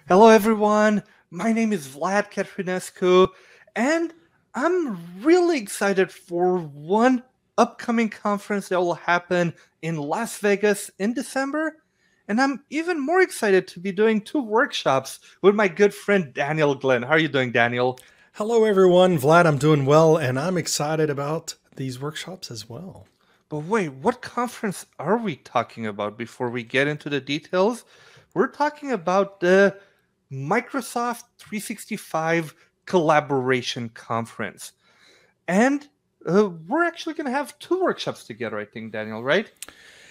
Hello, everyone. My name is Vlad Catrinescu, and I'm really excited for one upcoming conference that will happen in Las Vegas in December. And I'm even more excited to be doing two workshops with my good friend Daniel Glenn. How are you doing, Daniel? Hello, everyone. Vlad, I'm doing well, and I'm excited about these workshops as well. But wait, what conference are we talking about before we get into the details? We're talking about the Microsoft 365 Collaboration Conference. And we're actually going to have two workshops together, I think, Daniel, right?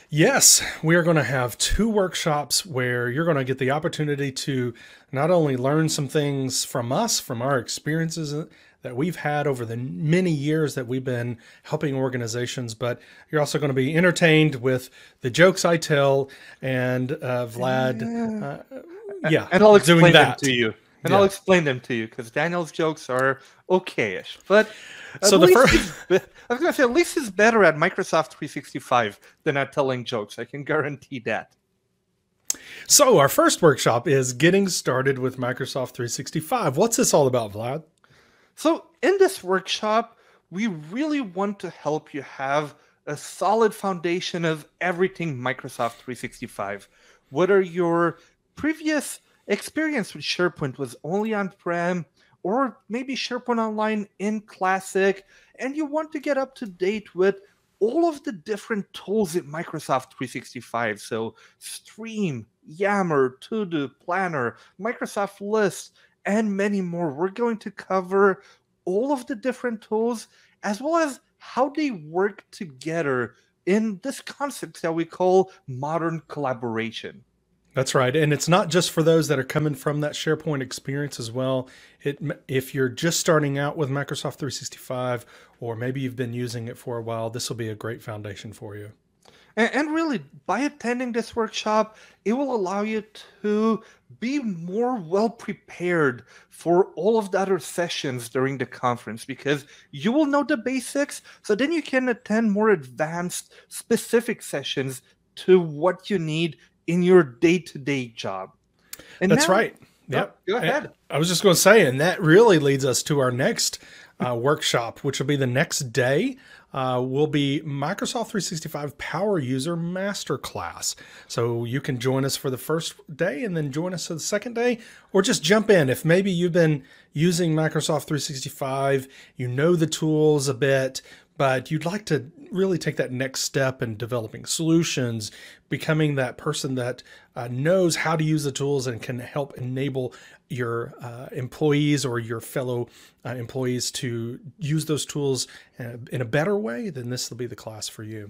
Yes, we are going to have two workshops where you're going to get the opportunity to not only learn some things from us, from our experiences that we've had over the many years that we've been helping organizations, but you're also going to be entertained with the jokes I tell and Vlad, Yeah. yeah, And I'll doing explain them that. to you. And I'll Yeah. explain them to you because Daniel's jokes are okay-ish. But at So the least first. I was going to say, at least he's better at Microsoft 365 than at telling jokes. I can guarantee that. So our first workshop is getting started with Microsoft 365. What's this all about, Vlad? So, in this workshop, we really want to help you have a solid foundation of everything Microsoft 365. Whether your previous experience with SharePoint was only on prem, or maybe SharePoint Online in Classic, and you want to get up to date with all of the different tools in Microsoft 365. So, Stream, Yammer, To Do, Planner, Microsoft Lists, and many more. We're going to cover all of the different tools as well as how they work together in this concept that we call modern collaboration. That's right. And it's not just for those that are coming from that SharePoint experience as well. If you're just starting out with Microsoft 365, or maybe you've been using it for a while, this will be a great foundation for you. And really, by attending this workshop, it will allow you to be more well prepared for all of the other sessions during the conference because you will know the basics. So then you can attend more advanced, specific sessions to what you need in your day to day job. And That's now, right. oh, Yep. go ahead. I was just going to say, and that really leads us to our next workshop, which will be the next day. Will be Microsoft 365 Power User Masterclass. So you can join us for the first day and then join us for the second day, or just jump in. If maybe you've been using Microsoft 365, you know the tools a bit, but you'd like to really take that next step in developing solutions, becoming that person that knows how to use the tools and can help enable your employees or your fellow employees to use those tools in a better way, then this will be the class for you.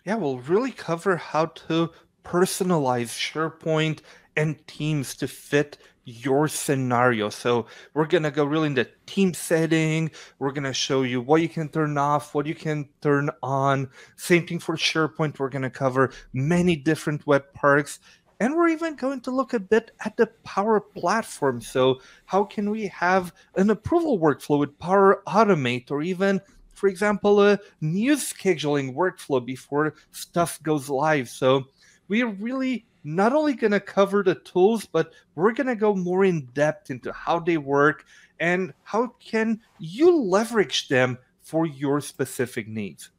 Yeah, we'll really cover how to personalize SharePoint and Teams to fit your scenario. So we're gonna go really into team setting. We're gonna show you what you can turn off, what you can turn on. Same thing for SharePoint. We're gonna cover many different web parks. And we're even going to look a bit at the Power Platform. So how can we have an approval workflow with Power Automate, or even, for example, a news scheduling workflow before stuff goes live. So we're really not only going to cover the tools, but we're going to go more in depth into how they work and how can you leverage them for your specific needs.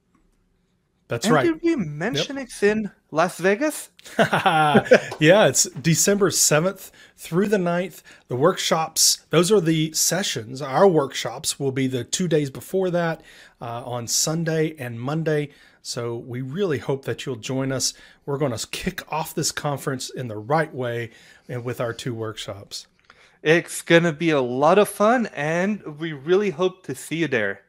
That's And right. did we Yep. mention it's in Las Vegas? Yeah, it's December 7th through the 9th. The workshops, those are the sessions. Our workshops will be the 2 days before that on Sunday and Monday. So we really hope that you'll join us. We're going to kick off this conference in the right way and with our two workshops. It's going to be a lot of fun, and we really hope to see you there.